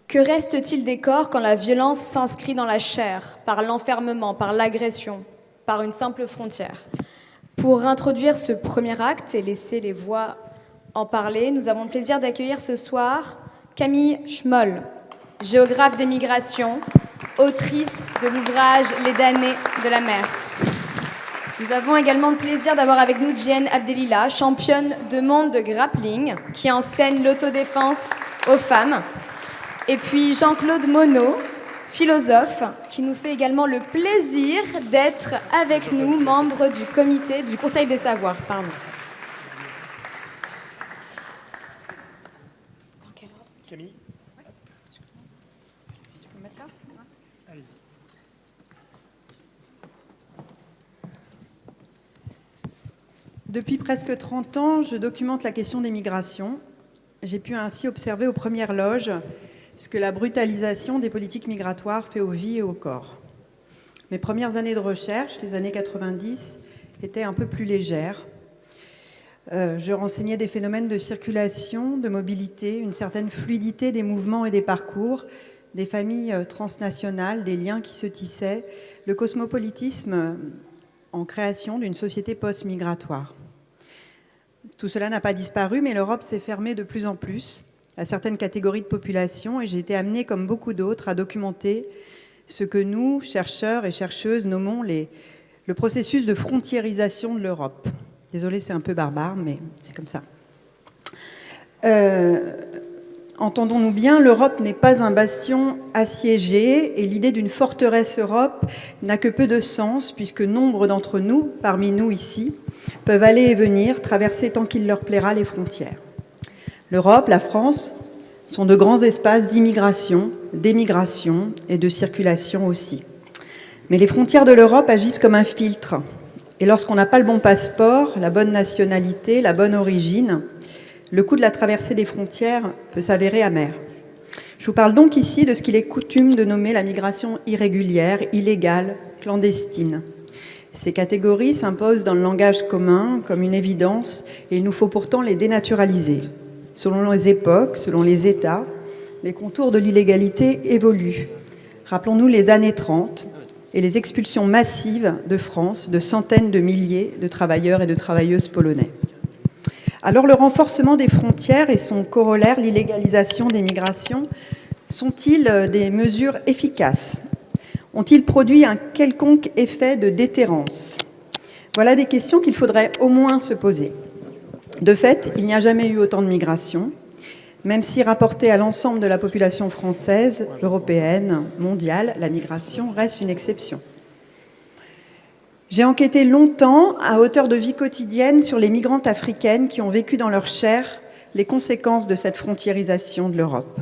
Que reste-t-il des corps quand la violence s'inscrit dans la chair, par l'enfermement, par l'agression, par une simple frontière? Pour introduire ce premier acte et laisser les voix en parler, nous avons le plaisir d'accueillir ce soir Camille Schmoll, géographe des migrations, autrice de l'ouvrage Les damnés de la mer. Nous avons également le plaisir d'avoir avec nous Jen Abdelila, championne de monde de grappling, qui enseigne l'autodéfense aux femmes. Et puis Jean-Claude Monod, philosophe, qui nous fait également le plaisir d'être avec nous, membre du Conseil des savoirs. Pardon. Camille, si tu peux mettre là. Allez-y. Depuis presque 30 ans, je documente la question des migrations. J'ai pu ainsi observer aux premières loges ce que la brutalisation des politiques migratoires fait aux vies et au corps. Mes premières années de recherche, les années 90, étaient un peu plus légères. Je renseignais des phénomènes de circulation, de mobilité, une certaine fluidité des mouvements et des parcours, des familles transnationales, des liens qui se tissaient, le cosmopolitisme en création d'une société post-migratoire. Tout cela n'a pas disparu, mais l'Europe s'est fermée de plus en plus à certaines catégories de population et j'ai été amenée, comme beaucoup d'autres, à documenter ce que nous, chercheurs et chercheuses, nommons le processus de frontiérisation de l'Europe. Désolée, c'est un peu barbare, mais c'est comme ça. Entendons-nous bien, l'Europe n'est pas un bastion assiégé et l'idée d'une forteresse Europe n'a que peu de sens puisque nombre d'entre nous, parmi nous ici, peuvent aller et venir, traverser tant qu'il leur plaira les frontières. L'Europe, la France, sont de grands espaces d'immigration, d'émigration et de circulation aussi. Mais les frontières de l'Europe agissent comme un filtre. Et lorsqu'on n'a pas le bon passeport, la bonne nationalité, la bonne origine, le coût de la traversée des frontières peut s'avérer amer. Je vous parle donc ici de ce qu'il est coutume de nommer la migration irrégulière, illégale, clandestine. Ces catégories s'imposent dans le langage commun comme une évidence et il nous faut pourtant les dénaturaliser. Selon les époques, selon les États, les contours de l'illégalité évoluent. Rappelons-nous les années 30 et les expulsions massives de France de centaines de milliers de travailleurs et de travailleuses polonais. Alors le renforcement des frontières et son corollaire, l'illégalisation des migrations, sont-ils des mesures efficaces? Ont-ils produit un quelconque effet de déterrence? Voilà des questions qu'il faudrait au moins se poser. De fait, il n'y a jamais eu autant de migrations, même si rapporté à l'ensemble de la population française, européenne, mondiale, la migration reste une exception. J'ai enquêté longtemps, à hauteur de vie quotidienne, sur les migrantes africaines qui ont vécu dans leur chair les conséquences de cette frontiérisation de l'Europe.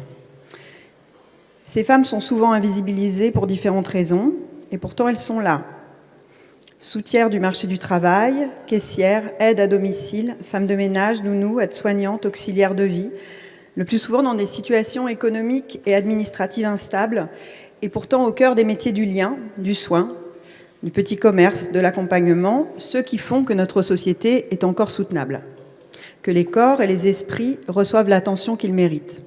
Ces femmes sont souvent invisibilisées pour différentes raisons, et pourtant elles sont là. Soutières du marché du travail, caissières, aides à domicile, femmes de ménage, nounous, aides-soignantes, auxiliaires de vie, le plus souvent dans des situations économiques et administratives instables, et pourtant au cœur des métiers du lien, du soin, du petit commerce, de l'accompagnement, ceux qui font que notre société est encore soutenable, que les corps et les esprits reçoivent l'attention qu'ils méritent.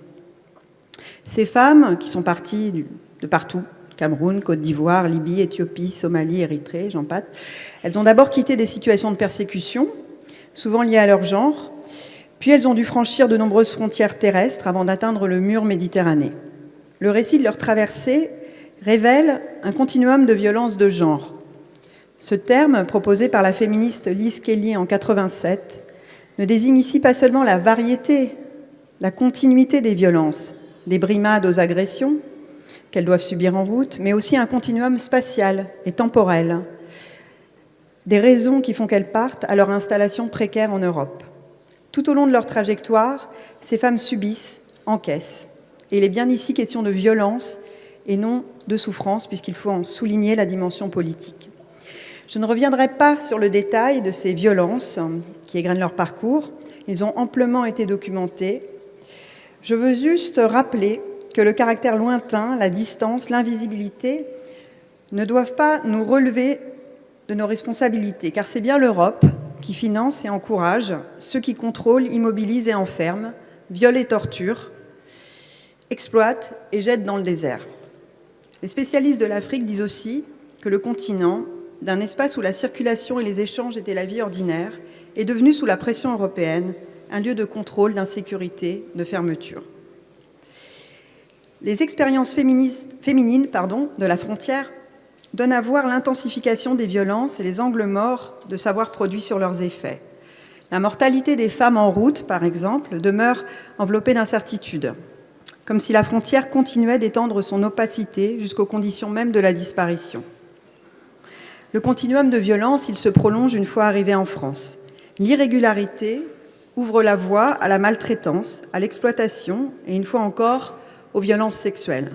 Ces femmes, qui sont parties de partout, Cameroun, Côte d'Ivoire, Libye, Éthiopie, Somalie, Érythrée, j'en passe, elles ont d'abord quitté des situations de persécution, souvent liées à leur genre, puis elles ont dû franchir de nombreuses frontières terrestres avant d'atteindre le mur méditerranéen. Le récit de leur traversée révèle un continuum de violences de genre. Ce terme, proposé par la féministe Lise Kelly en 87, ne désigne ici pas seulement la variété, la continuité des violences, des brimades aux agressions qu'elles doivent subir en route, mais aussi un continuum spatial et temporel, des raisons qui font qu'elles partent à leur installation précaire en Europe. Tout au long de leur trajectoire, ces femmes subissent, encaissent. Et il est bien ici question de violence et non de souffrance, puisqu'il faut en souligner la dimension politique. Je ne reviendrai pas sur le détail de ces violences qui égrènent leur parcours. Ils ont amplement été documentés. Je veux juste rappeler que le caractère lointain, la distance, l'invisibilité ne doivent pas nous relever de nos responsabilités, car c'est bien l'Europe qui finance et encourage ceux qui contrôlent, immobilisent et enferment, violent et torturent, exploitent et jettent dans le désert. Les spécialistes de l'Afrique disent aussi que le continent, d'un espace où la circulation et les échanges étaient la vie ordinaire, est devenu, sous la pression européenne, un lieu de contrôle, d'insécurité, de fermeture. Les expériences féminines de la frontière donnent à voir l'intensification des violences et les angles morts de savoir produits sur leurs effets. La mortalité des femmes en route, par exemple, demeure enveloppée d'incertitudes, comme si la frontière continuait d'étendre son opacité jusqu'aux conditions mêmes de la disparition. Le continuum de violence, il se prolonge une fois arrivé en France. L'irrégularité ouvre la voie à la maltraitance, à l'exploitation et, une fois encore, aux violences sexuelles.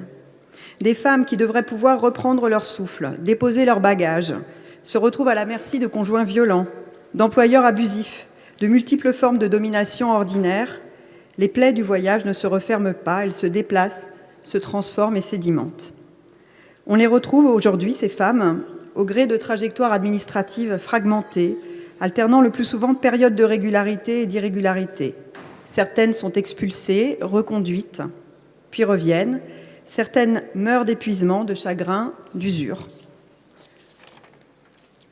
Des femmes qui devraient pouvoir reprendre leur souffle, déposer leurs bagages, se retrouvent à la merci de conjoints violents, d'employeurs abusifs, de multiples formes de domination ordinaire. Les plaies du voyage ne se referment pas, elles se déplacent, se transforment et sédimentent. On les retrouve aujourd'hui, ces femmes, au gré de trajectoires administratives fragmentées, alternant le plus souvent périodes de régularité et d'irrégularité. Certaines sont expulsées, reconduites, puis reviennent. Certaines meurent d'épuisement, de chagrin, d'usure.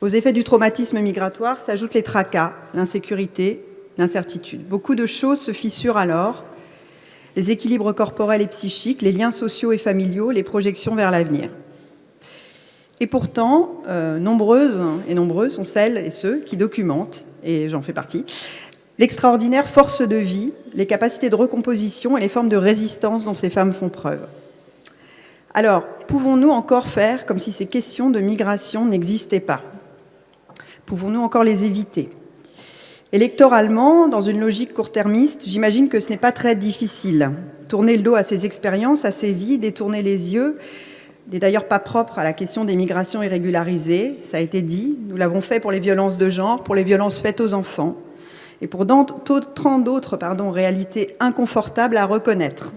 Aux effets du traumatisme migratoire s'ajoutent les tracas, l'insécurité, l'incertitude. Beaucoup de choses se fissurent alors, les équilibres corporels et psychiques, les liens sociaux et familiaux, les projections vers l'avenir. Et pourtant, nombreuses sont celles et ceux qui documentent, et j'en fais partie, l'extraordinaire force de vie, les capacités de recomposition et les formes de résistance dont ces femmes font preuve. Alors, pouvons-nous encore faire comme si ces questions de migration n'existaient pas ? Pouvons-nous encore les éviter ? Électoralement, dans une logique court-termiste, j'imagine que ce n'est pas très difficile. Tourner le dos à ces expériences, à ces vies, détourner les yeux, n'est d'ailleurs pas propre à la question des migrations irrégularisées, ça a été dit. Nous l'avons fait pour les violences de genre, pour les violences faites aux enfants, et pour tant d'autres réalités inconfortables à reconnaître.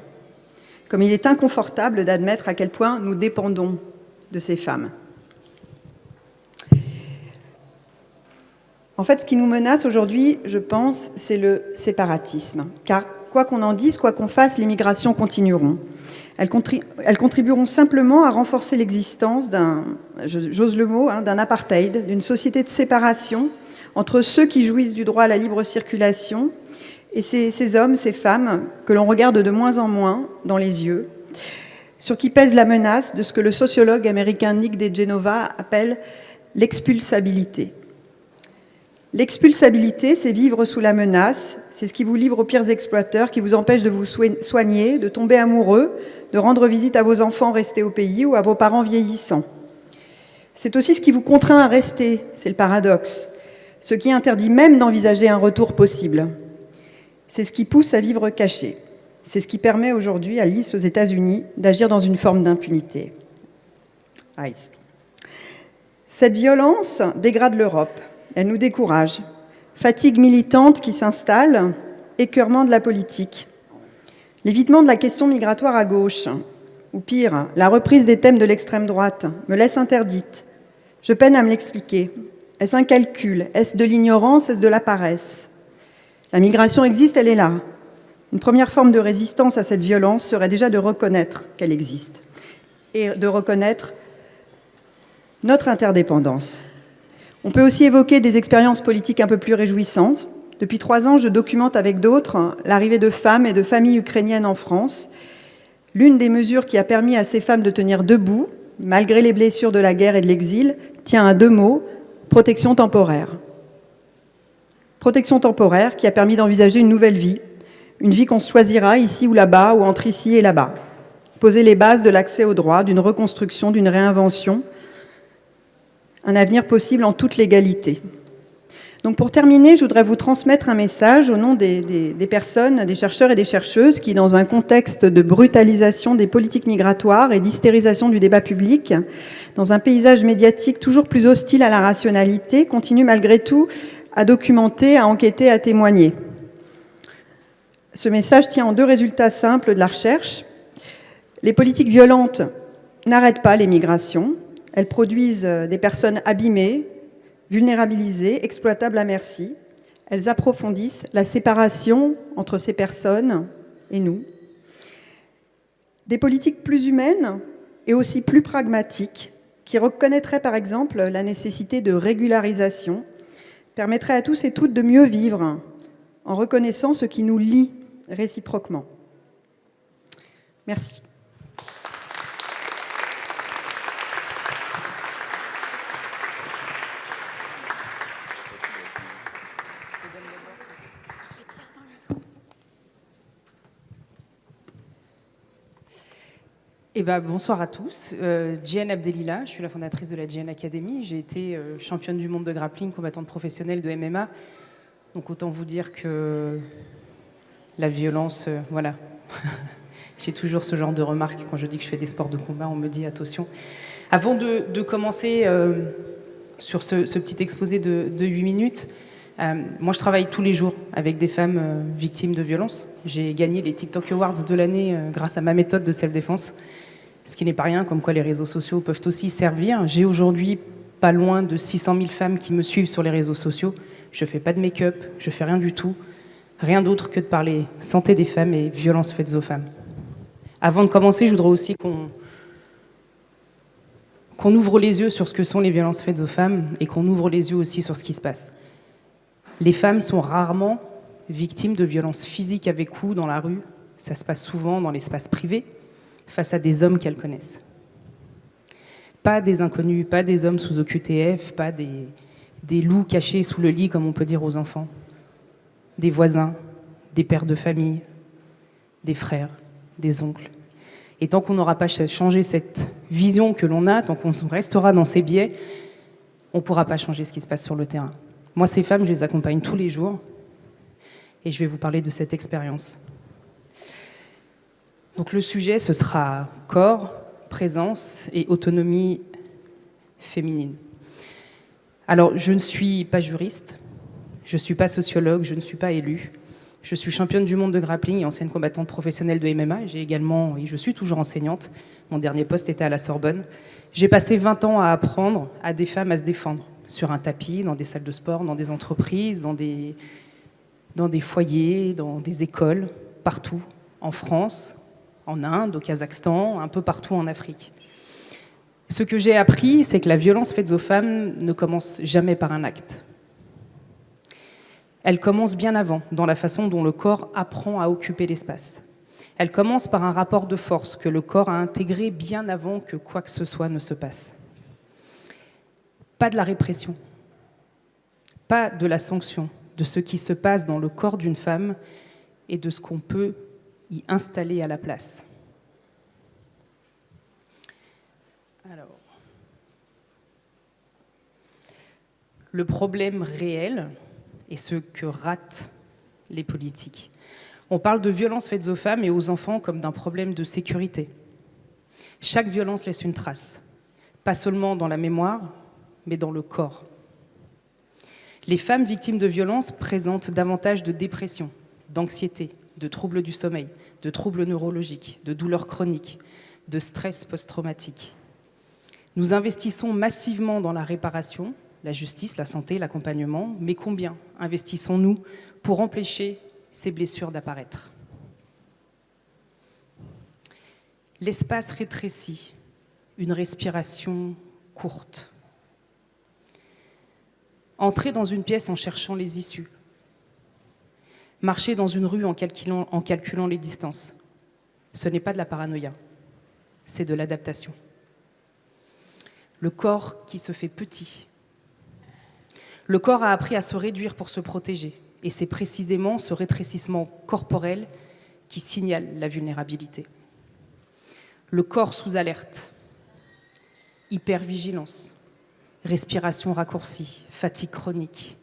Comme il est inconfortable d'admettre à quel point nous dépendons de ces femmes. En fait, ce qui nous menace aujourd'hui, je pense, c'est le séparatisme. Car quoi qu'on en dise, quoi qu'on fasse, les migrations continueront. Elles contribueront simplement à renforcer l'existence j'ose le mot, d'un apartheid, d'une société de séparation entre ceux qui jouissent du droit à la libre circulation et ces hommes, ces femmes, que l'on regarde de moins en moins dans les yeux, sur qui pèse la menace de ce que le sociologue américain Nick DeGenova appelle l'expulsabilité. L'expulsabilité, c'est vivre sous la menace, c'est ce qui vous livre aux pires exploiteurs, qui vous empêche de vous soigner, de tomber amoureux, de rendre visite à vos enfants restés au pays ou à vos parents vieillissants. C'est aussi ce qui vous contraint à rester, c'est le paradoxe, ce qui interdit même d'envisager un retour possible. C'est ce qui pousse à vivre caché. C'est ce qui permet aujourd'hui à Alice, aux États-Unis, d'agir dans une forme d'impunité. Ice. Cette violence dégrade l'Europe. Elle nous décourage. Fatigue militante qui s'installe, écœurement de la politique. L'évitement de la question migratoire à gauche, ou pire, la reprise des thèmes de l'extrême droite, me laisse interdite. Je peine à me l'expliquer. Est-ce un calcul? Est-ce de l'ignorance? Est-ce de la paresse? La migration existe, elle est là. Une première forme de résistance à cette violence serait déjà de reconnaître qu'elle existe et de reconnaître notre interdépendance. On peut aussi évoquer des expériences politiques un peu plus réjouissantes. Depuis 3 ans, je documente avec d'autres l'arrivée de femmes et de familles ukrainiennes en France. L'une des mesures qui a permis à ces femmes de tenir debout, malgré les blessures de la guerre et de l'exil, tient à 2 mots, protection temporaire. Protection temporaire qui a permis d'envisager une nouvelle vie, une vie qu'on choisira ici ou là-bas, ou entre ici et là-bas. Poser les bases de l'accès au droit, d'une reconstruction, d'une réinvention, un avenir possible en toute légalité. Donc pour terminer, je voudrais vous transmettre un message au nom des personnes, des chercheurs et des chercheuses qui, dans un contexte de brutalisation des politiques migratoires et d'hystérisation du débat public, dans un paysage médiatique toujours plus hostile à la rationalité, continuent malgré tout à documenter, à enquêter, à témoigner. Ce message tient en 2 résultats simples de la recherche. Les politiques violentes n'arrêtent pas les migrations. Elles produisent des personnes abîmées, vulnérabilisées, exploitables à merci. Elles approfondissent la séparation entre ces personnes et nous. Des politiques plus humaines et aussi plus pragmatiques, qui reconnaîtraient par exemple la nécessité de régularisation, permettraient à tous et toutes de mieux vivre en reconnaissant ce qui nous lie réciproquement. Merci. Bonsoir à tous. Djihan Abdelila, je suis la fondatrice de la Djihan Academy. J'ai été championne du monde de grappling, combattante professionnelle de MMA. Donc autant vous dire que la violence, voilà. J'ai toujours ce genre de remarques quand je dis que je fais des sports de combat, on me dit attention. Avant de commencer sur ce petit exposé de 8 minutes, moi je travaille tous les jours avec des femmes victimes de violences. J'ai gagné les TikTok Awards de l'année grâce à ma méthode de self-défense, ce qui n'est pas rien, comme quoi les réseaux sociaux peuvent aussi servir. J'ai aujourd'hui pas loin de 600 000 femmes qui me suivent sur les réseaux sociaux. Je fais pas de make-up, je fais rien du tout, rien d'autre que de parler santé des femmes et violences faites aux femmes. Avant de commencer, je voudrais aussi qu'on ouvre les yeux sur ce que sont les violences faites aux femmes et qu'on ouvre les yeux aussi sur ce qui se passe. Les femmes sont rarement victimes de violences physiques avec coups dans la rue. Ça se passe souvent dans l'espace privé, face à des hommes qu'elles connaissent. Pas des inconnus, pas des hommes sous OQTF, pas des loups cachés sous le lit, comme on peut dire aux enfants. Des voisins, des pères de famille, des frères, des oncles. Et tant qu'on n'aura pas changé cette vision que l'on a, tant qu'on restera dans ces biais, on ne pourra pas changer ce qui se passe sur le terrain. Moi, ces femmes, je les accompagne tous les jours et je vais vous parler de cette expérience. Donc le sujet, ce sera corps, présence et autonomie féminine. Alors, je ne suis pas juriste, je ne suis pas sociologue, je ne suis pas élue. Je suis championne du monde de grappling et ancienne combattante professionnelle de MMA. J'ai également, et je suis toujours enseignante, mon dernier poste était à la Sorbonne. J'ai passé 20 ans à apprendre à des femmes à se défendre, sur un tapis, dans des salles de sport, dans des entreprises, dans des foyers, dans des écoles, partout, en France, en Inde, au Kazakhstan, un peu partout en Afrique. Ce que j'ai appris, c'est que la violence faite aux femmes ne commence jamais par un acte. Elle commence bien avant, dans la façon dont le corps apprend à occuper l'espace. Elle commence par un rapport de force que le corps a intégré bien avant que quoi que ce soit ne se passe. Pas de la répression, pas de la sanction, de ce qui se passe dans le corps d'une femme et de ce qu'on peut y installer à la place. Alors, le problème réel est ce que ratent les politiques. On parle de violences faites aux femmes et aux enfants comme d'un problème de sécurité. Chaque violence laisse une trace, pas seulement dans la mémoire, mais dans le corps. Les femmes victimes de violences présentent davantage de dépression, d'anxiété, de troubles du sommeil, de troubles neurologiques, de douleurs chroniques, de stress post-traumatique. Nous investissons massivement dans la réparation, la justice, la santé, l'accompagnement, mais combien investissons-nous pour empêcher ces blessures d'apparaître ? L'espace rétrécit, une respiration courte. Entrer dans une pièce en cherchant les issues. Marcher dans une rue en calculant les distances. Ce n'est pas de la paranoïa, c'est de l'adaptation. Le corps qui se fait petit. Le corps a appris à se réduire pour se protéger, et c'est précisément ce rétrécissement corporel qui signale la vulnérabilité. Le corps sous alerte, hypervigilance, respiration raccourcie, fatigue chronique,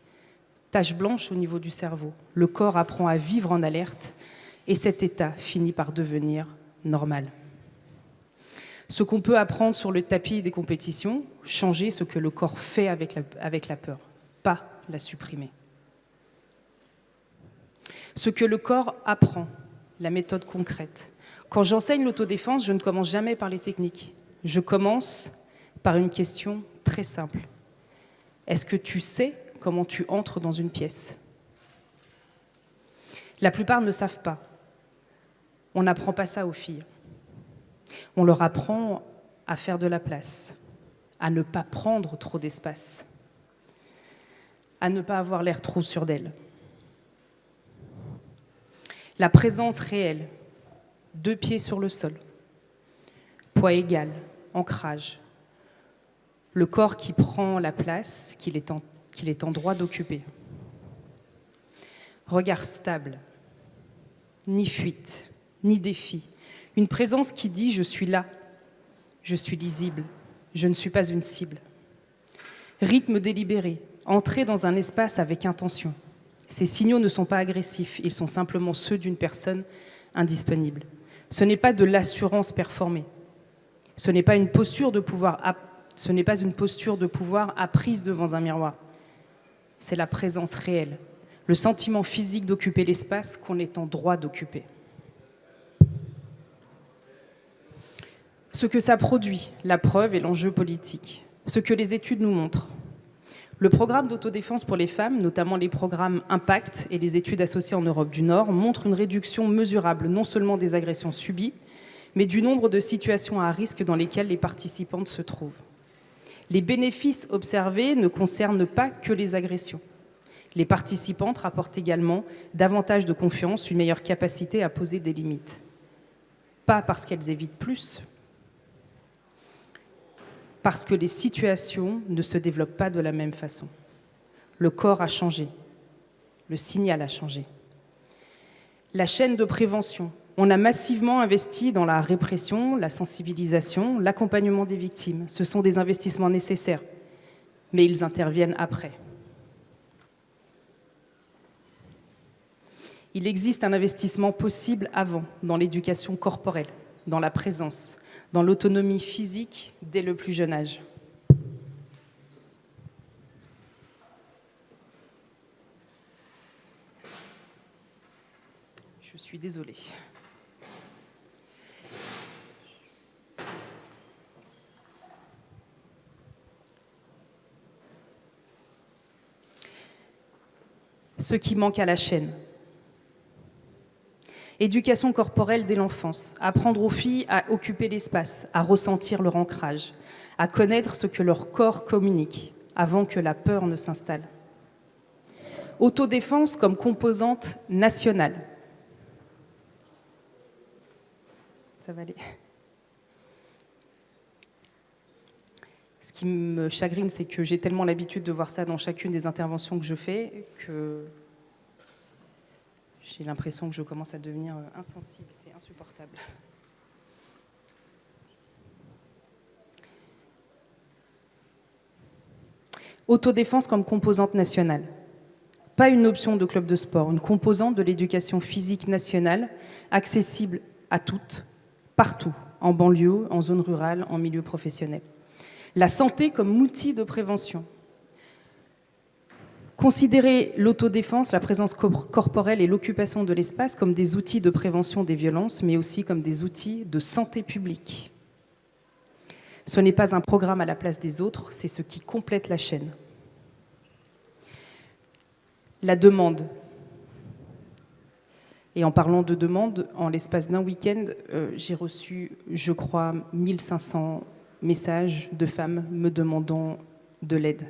tache blanche au niveau du cerveau. Le corps apprend à vivre en alerte et cet état finit par devenir normal. Ce qu'on peut apprendre sur le tapis des compétitions, changer ce que le corps fait avec la peur, pas la supprimer. Ce que le corps apprend, la méthode concrète. Quand j'enseigne l'autodéfense, je ne commence jamais par les techniques. Je commence par une question très simple. Est-ce que tu sais comment tu entres dans une pièce ? La plupart ne savent pas. On n'apprend pas ça aux filles. On leur apprend à faire de la place, à ne pas prendre trop d'espace, à ne pas avoir l'air trop sûr d'elles. La présence réelle, 2 pieds sur le sol, poids égal, ancrage, le corps qui prend la place qu'il est en droit d'occuper. Regard stable, ni fuite, ni défi, une présence qui dit « je suis là, je suis lisible, je ne suis pas une cible ». Rythme délibéré, entrer dans un espace avec intention. Ces signaux ne sont pas agressifs, ils sont simplement ceux d'une personne indisponible. Ce n'est pas de l'assurance performée. Ce n'est pas une posture de pouvoir apprise devant un miroir. C'est la présence réelle, le sentiment physique d'occuper l'espace qu'on est en droit d'occuper. Ce que ça produit, la preuve et l'enjeu politique. Ce que les études nous montrent. Le programme d'autodéfense pour les femmes, notamment les programmes Impact et les études associées en Europe du Nord, montrent une réduction mesurable non seulement des agressions subies, mais du nombre de situations à risque dans lesquelles les participantes se trouvent. Les bénéfices observés ne concernent pas que les agressions. Les participantes rapportent également davantage de confiance, une meilleure capacité à poser des limites. Pas parce qu'elles évitent plus, parce que les situations ne se développent pas de la même façon. Le corps a changé, le signal a changé. La chaîne de prévention. On a massivement investi dans la répression, la sensibilisation, l'accompagnement des victimes. Ce sont des investissements nécessaires, mais ils interviennent après. Il existe un investissement possible avant, dans l'éducation corporelle, dans la présence, dans l'autonomie physique dès le plus jeune âge. Je suis désolée. Ce qui manque à la chaîne. Éducation corporelle dès l'enfance, apprendre aux filles à occuper l'espace, à ressentir leur ancrage, à connaître ce que leur corps communique avant que la peur ne s'installe. Autodéfense comme composante nationale. Ça va aller. Ce qui me chagrine, c'est que j'ai tellement l'habitude de voir ça dans chacune des interventions que je fais que j'ai l'impression que je commence à devenir insensible. C'est insupportable. Autodéfense comme composante nationale. Pas une option de club de sport, une composante de l'éducation physique nationale, accessible à toutes, partout, en banlieue, en zone rurale, en milieu professionnel. La santé comme outil de prévention. Considérer l'autodéfense, la présence corporelle et l'occupation de l'espace comme des outils de prévention des violences, mais aussi comme des outils de santé publique. Ce n'est pas un programme à la place des autres, c'est ce qui complète la chaîne. La demande. Et en parlant de demande, en l'espace d'un week-end, j'ai reçu, je crois, 1500 messages de femmes me demandant de l'aide.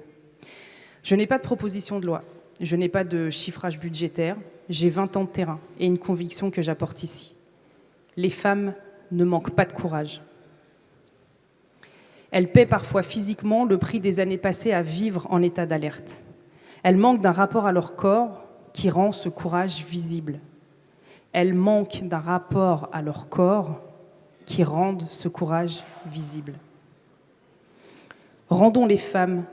Je n'ai pas de proposition de loi, je n'ai pas de chiffrage budgétaire, j'ai 20 ans de terrain et une conviction que j'apporte ici. Les femmes ne manquent pas de courage. Elles paient parfois physiquement le prix des années passées à vivre en état d'alerte. Elles manquent d'un rapport à leur corps qui rend ce courage visible. Elles manquent d'un rapport à leur corps qui rend ce courage visible. Rendons les femmes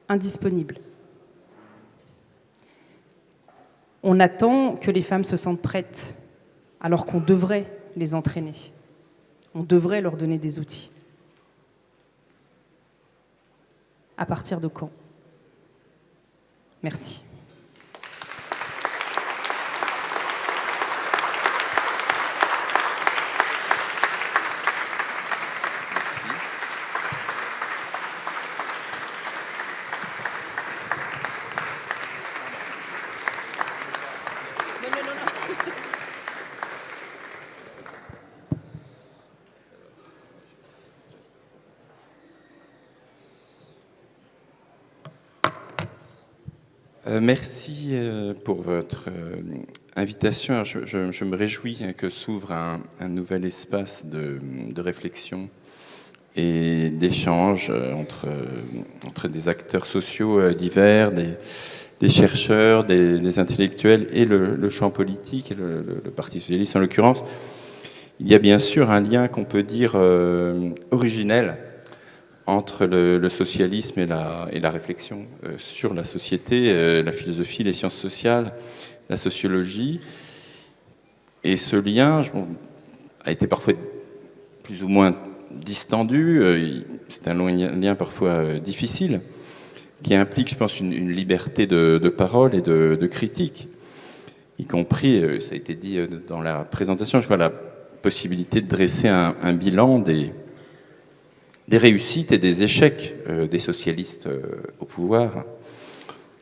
indisponibles. On attend que les femmes se sentent prêtes, alors qu'on devrait les entraîner. On devrait leur donner des outils. À partir de quand ? Merci. Merci pour votre invitation. Alors, je me réjouis que s'ouvre un nouvel espace de réflexion et d'échange entre des acteurs sociaux divers, des chercheurs, des intellectuels et le champ politique, et le Parti socialiste en l'occurrence. Il y a bien sûr un lien qu'on peut dire originel entre le socialisme et la réflexion sur la société, la philosophie, les sciences sociales, la sociologie. Et ce lien a été parfois plus ou moins distendu. C'est un lien parfois difficile, qui implique, je pense, une liberté de parole et de critique, y compris, ça a été dit dans la présentation, je crois, la possibilité de dresser un bilan des réussites et des échecs des socialistes au pouvoir,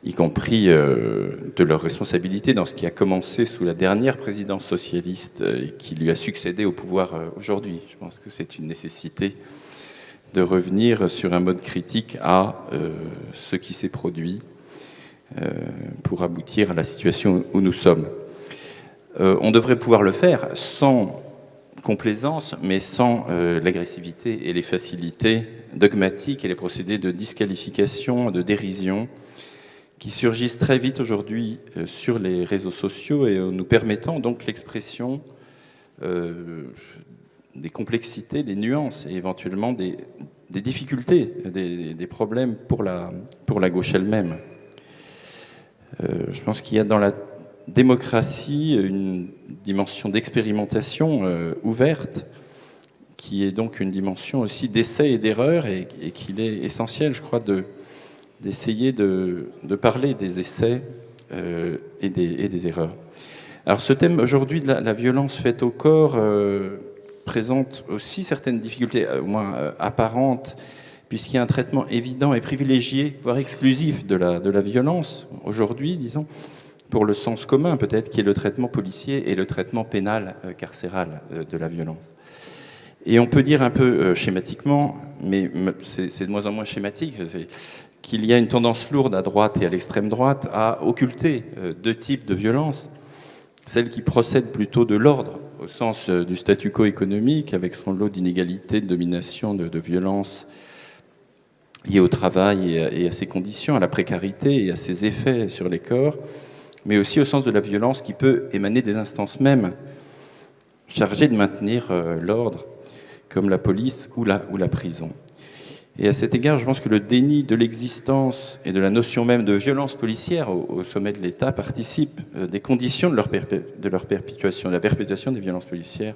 y compris de leur responsabilité dans ce qui a commencé sous la dernière présidence socialiste et qui lui a succédé au pouvoir aujourd'hui. Je pense que c'est une nécessité de revenir sur un mode critique à ce qui s'est produit pour aboutir à la situation où nous sommes. On devrait pouvoir le faire sans complaisance, mais sans l'agressivité et les facilités dogmatiques et les procédés de disqualification, de dérision qui surgissent très vite aujourd'hui sur les réseaux sociaux et nous permettant donc l'expression des complexités, des nuances et éventuellement des difficultés, des problèmes pour la gauche elle-même. Je pense qu'il y a dans la démocratie, une dimension d'expérimentation ouverte, qui est donc une dimension aussi d'essai et d'erreur, et qu'il est essentiel, je crois, d'essayer de parler des essais et des erreurs. Alors ce thème aujourd'hui de la violence faite au corps présente aussi certaines difficultés, au moins apparentes, puisqu'il y a un traitement évident et privilégié, voire exclusif de la violence, aujourd'hui, disons, pour le sens commun peut-être, qui est le traitement policier et le traitement pénal carcéral de la violence. Et on peut dire un peu schématiquement, mais c'est de moins en moins schématique, qu'il y a une tendance lourde à droite et à l'extrême droite à occulter deux types de violences, celle qui procède plutôt de l'ordre, au sens du statu quo économique, avec son lot d'inégalités, de domination, de violences liées au travail et à ses conditions, à la précarité et à ses effets sur les corps, mais aussi au sens de la violence qui peut émaner des instances mêmes chargées de maintenir l'ordre, comme la police ou la prison. Et à cet égard, je pense que le déni de l'existence et de la notion même de violence policière au sommet de l'État participe des conditions de leur perpétuation, de la perpétuation des violences policières,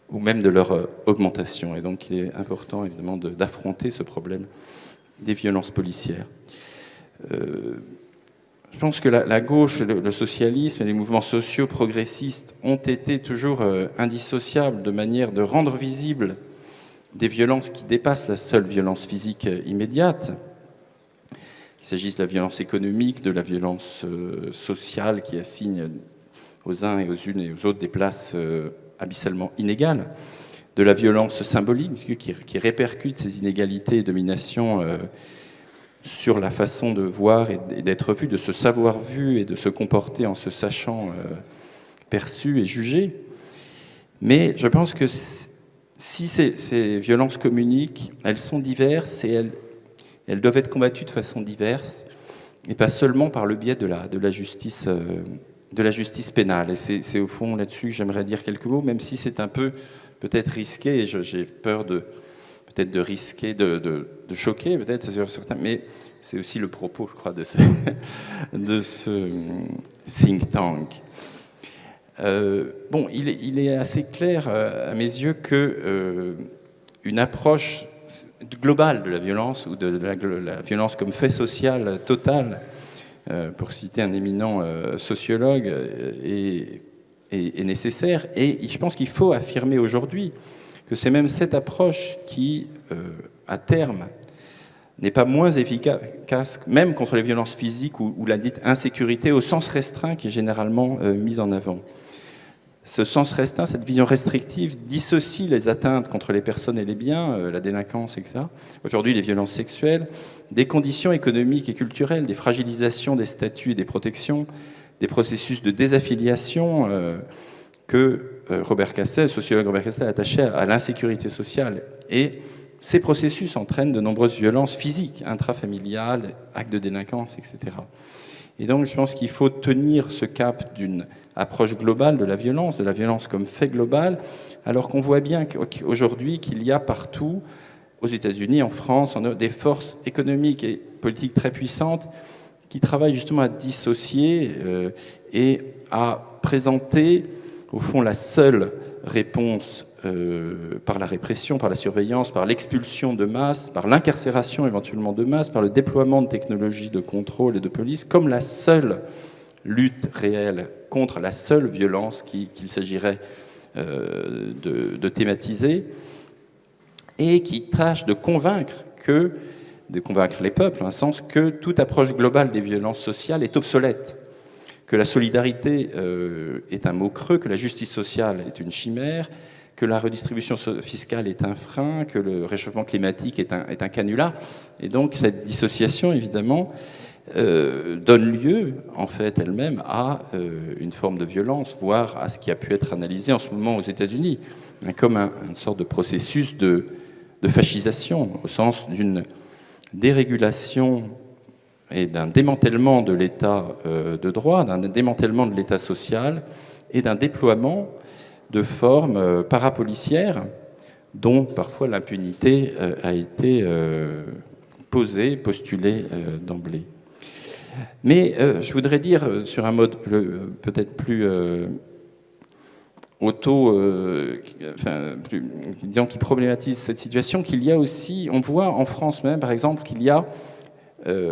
ou même de leur augmentation. Et donc il est important, évidemment, d'affronter ce problème des violences policières. Je pense que la gauche, le socialisme et les mouvements sociaux progressistes ont été toujours indissociables de manière de rendre visible des violences qui dépassent la seule violence physique immédiate, qu'il s'agisse de la violence économique, de la violence sociale qui assigne aux uns et aux unes et aux autres des places abyssalement inégales, de la violence symbolique qui répercute ces inégalités et dominations sur la façon de voir et d'être vu, de se savoir vu et de se comporter en se sachant perçu et jugé. Mais je pense que si ces violences communiquent, elles sont diverses et elles doivent être combattues de façon diverse et pas seulement par le biais de la justice pénale. Et c'est au fond là-dessus que j'aimerais dire quelques mots, même si c'est un peu peut-être risqué et j'ai peur peut-être de risquer, de choquer peut-être sur certains, mais c'est aussi le propos, je crois, de ce think tank. Il est assez clair à mes yeux que une approche globale de la violence ou de la violence comme fait social total, pour citer un éminent sociologue, est nécessaire. Et je pense qu'il faut affirmer aujourd'hui que c'est même cette approche qui, à terme, n'est pas moins efficace, même contre les violences physiques ou la dite insécurité au sens restreint qui est généralement mise en avant. Ce sens restreint, cette vision restrictive, dissocie les atteintes contre les personnes et les biens, la délinquance, etc. Aujourd'hui, les violences sexuelles, des conditions économiques et culturelles, des fragilisations des statuts et des protections, des processus de désaffiliation que Robert Castel, le sociologue Robert Castel, attachait à l'insécurité sociale. Et ces processus entraînent de nombreuses violences physiques, intrafamiliales, actes de délinquance, etc. Et donc, je pense qu'il faut tenir ce cap d'une approche globale de la violence comme fait global, alors qu'on voit bien qu'aujourd'hui qu'il y a partout, aux États-Unis, en France, des forces économiques et politiques très puissantes qui travaillent justement à dissocier et à présenter, au fond, la seule réponse par la répression, par la surveillance, par l'expulsion de masse, par l'incarcération éventuellement de masse, par le déploiement de technologies de contrôle et de police, comme la seule lutte réelle contre la seule violence qu'il s'agirait de thématiser, et qui tâche de convaincre les peuples, en un sens, que toute approche globale des violences sociales est obsolète, que la solidarité est un mot creux, que la justice sociale est une chimère, que la redistribution fiscale est un frein, que le réchauffement climatique est un canular. Et donc cette dissociation, évidemment, donne lieu, en fait, elle-même à une forme de violence, voire à ce qui a pu être analysé en ce moment aux États-Unis, comme une sorte de processus de fascisation, au sens d'une dérégulation et d'un démantèlement de l'État de droit, d'un démantèlement de l'État social et d'un déploiement de formes parapolicières dont parfois l'impunité a été postulée d'emblée. Mais je voudrais dire, sur un mode peut-être plus disons, qui problématise cette situation, qu'il y a aussi, on voit en France même, par exemple, qu'il y a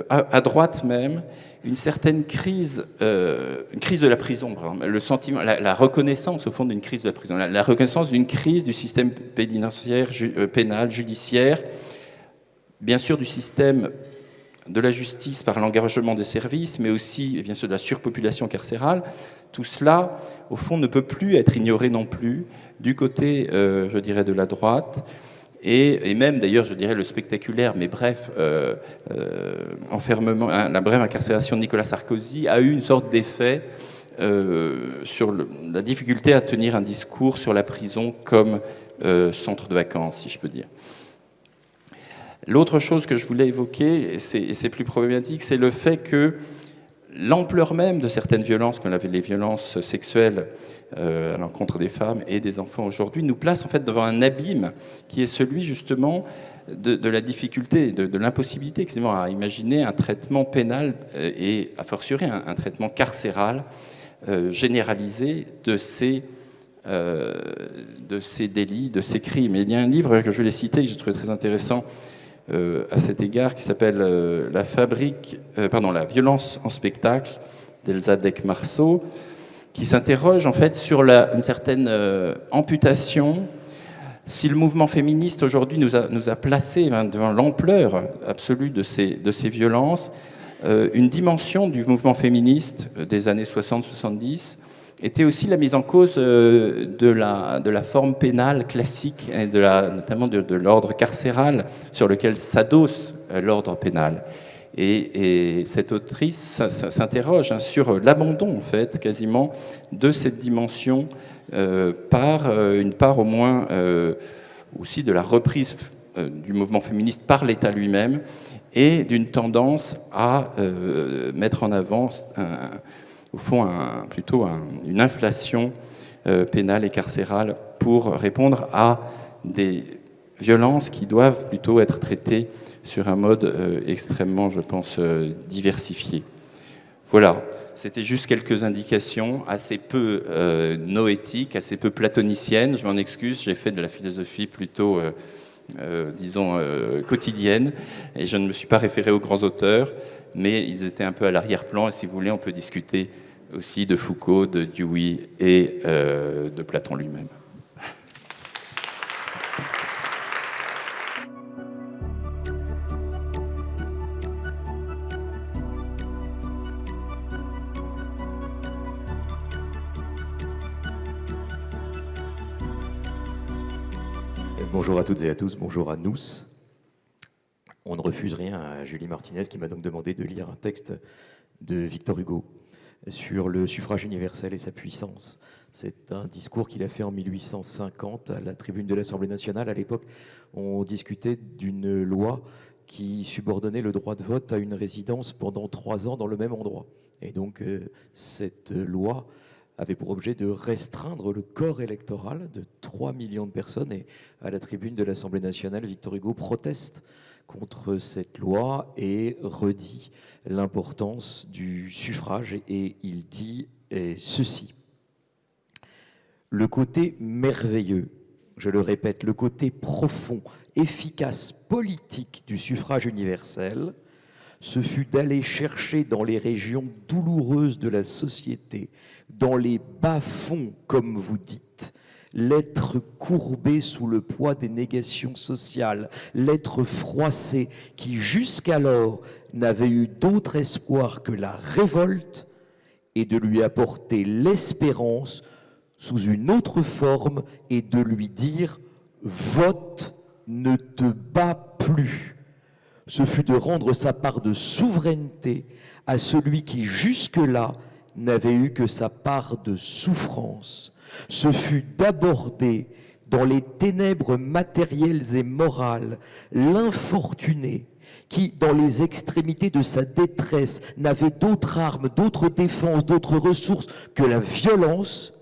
à droite même une certaine crise, une crise de la prison, par exemple, le sentiment, la reconnaissance au fond d'une crise de la prison, la reconnaissance d'une crise du système pénitentiaire, pénal, judiciaire, bien sûr du système de la justice par l'engagement des services, mais aussi bien sûr de la surpopulation carcérale. Tout cela, au fond, ne peut plus être ignoré non plus du côté, je dirais, de la droite. Et même, d'ailleurs, je dirais le spectaculaire, mais bref, enfermement, la brève incarcération de Nicolas Sarkozy a eu une sorte d'effet sur la difficulté à tenir un discours sur la prison comme centre de vacances, si je peux dire. L'autre chose que je voulais évoquer, et c'est plus problématique, c'est le fait que l'ampleur même de certaines violences, comme les violences sexuelles à l'encontre des femmes et des enfants aujourd'hui, nous place en fait devant un abîme qui est celui justement de la difficulté, de l'impossibilité quasiment à imaginer un traitement pénal et a fortiori un traitement carcéral généralisé de ces délits, de ces crimes. Et il y a un livre que je voulais citer, que j'ai trouvé très intéressant à cet égard, qui s'appelle La violence en spectacle d'Elsa Deck-Marceau, qui s'interroge en fait sur une certaine amputation. Si le mouvement féministe aujourd'hui nous a placés devant l'ampleur absolue de ces violences, une dimension du mouvement féministe des années 60-70 était aussi la mise en cause de la forme pénale classique, et notamment de l'ordre carcéral sur lequel s'adosse l'ordre pénal. Et cette autrice s'interroge sur l'abandon, en fait, quasiment, de cette dimension par une part au moins aussi de la reprise du mouvement féministe par l'État lui-même et d'une tendance à mettre en avant au fond, une inflation pénale et carcérale pour répondre à des violences qui doivent plutôt être traitées sur un mode extrêmement, je pense, diversifié. Voilà, c'était juste quelques indications assez peu noétiques, assez peu platoniciennes. Je m'en excuse, j'ai fait de la philosophie plutôt, disons, quotidienne, et je ne me suis pas référé aux grands auteurs, mais ils étaient un peu à l'arrière-plan, et si vous voulez, on peut discuter aussi de Foucault, de Dewey et de Platon lui-même. Bonjour à toutes et à tous, bonjour à nous. On ne refuse rien à Julie Martinez qui m'a donc demandé de lire un texte de Victor Hugo sur le suffrage universel et sa puissance. C'est un discours qu'il a fait en 1850 à la tribune de l'Assemblée nationale. À l'époque, on discutait d'une loi qui subordonnait le droit de vote à une résidence pendant 3 ans dans le même endroit. Et donc, cette loi avait pour objet de restreindre le corps électoral de 3 millions de personnes. Et à la tribune de l'Assemblée nationale, Victor Hugo proteste contre cette loi et redit l'importance du suffrage. Et il dit ceci. Le côté merveilleux, je le répète, le côté profond, efficace, politique du suffrage universel, ce fut d'aller chercher dans les régions douloureuses de la société, dans les bas-fonds, comme vous dites, l'être courbé sous le poids des négations sociales, l'être froissé qui jusqu'alors n'avait eu d'autre espoir que la révolte, et de lui apporter l'espérance sous une autre forme et de lui dire « vote, ne te bats plus ». Ce fut de rendre sa part de souveraineté à celui qui jusque-là n'avait eu que sa part de souffrance. Ce fut d'aborder dans les ténèbres matérielles et morales l'infortuné qui, dans les extrémités de sa détresse, n'avait d'autre arme, d'autre défense, d'autre ressource que la violence,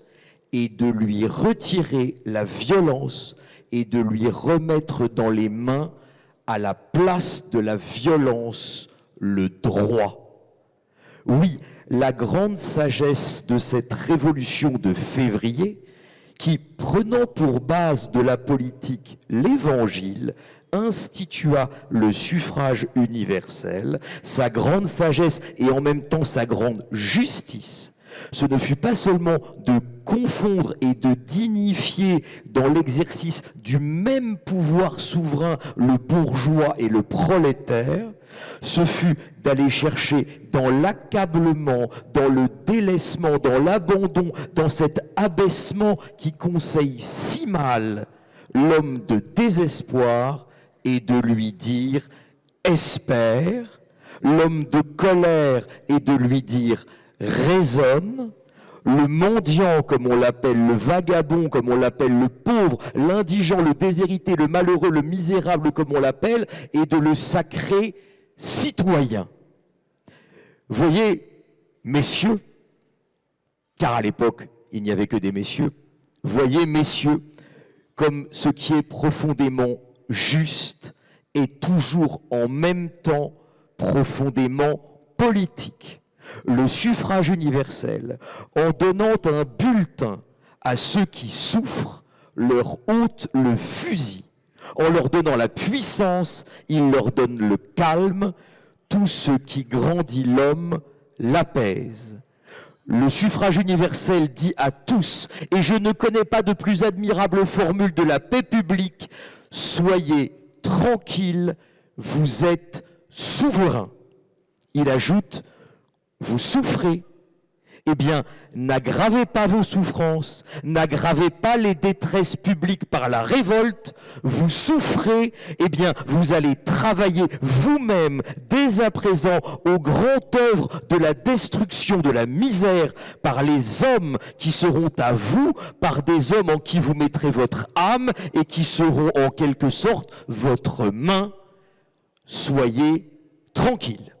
et de lui retirer la violence et de lui remettre dans les mains, à la place de la violence, le droit. Oui, la grande sagesse de cette révolution de février, qui, prenant pour base de la politique l'Évangile, institua le suffrage universel, sa grande sagesse et en même temps sa grande justice, ce ne fut pas seulement de confondre et de dignifier dans l'exercice du même pouvoir souverain le bourgeois et le prolétaire, ce fut d'aller chercher dans l'accablement, dans le délaissement, dans l'abandon, dans cet abaissement qui conseille si mal l'homme de désespoir et de lui dire « espère », l'homme de colère et de lui dire « raisonne », le mendiant, comme on l'appelle, le vagabond, comme on l'appelle, le pauvre, l'indigent, le déshérité, le malheureux, le misérable, comme on l'appelle, et de le sacrer citoyen. Voyez, messieurs, car à l'époque, il n'y avait que des messieurs, voyez, messieurs, comme ce qui est profondément juste est toujours en même temps profondément politique. Le suffrage universel, en donnant un bulletin à ceux qui souffrent, leur ôte le fusil. En leur donnant la puissance, il leur donne le calme. Tout ce qui grandit l'homme l'apaise. Le suffrage universel dit à tous, et je ne connais pas de plus admirable formule de la paix publique, soyez tranquilles, vous êtes souverains. Il ajoute, vous souffrez, eh bien, n'aggravez pas vos souffrances, n'aggravez pas les détresses publiques par la révolte, vous souffrez, eh bien, vous allez travailler vous-même, dès à présent, aux grandes œuvres de la destruction de la misère par les hommes qui seront à vous, par des hommes en qui vous mettrez votre âme et qui seront en quelque sorte votre main. Soyez tranquilles.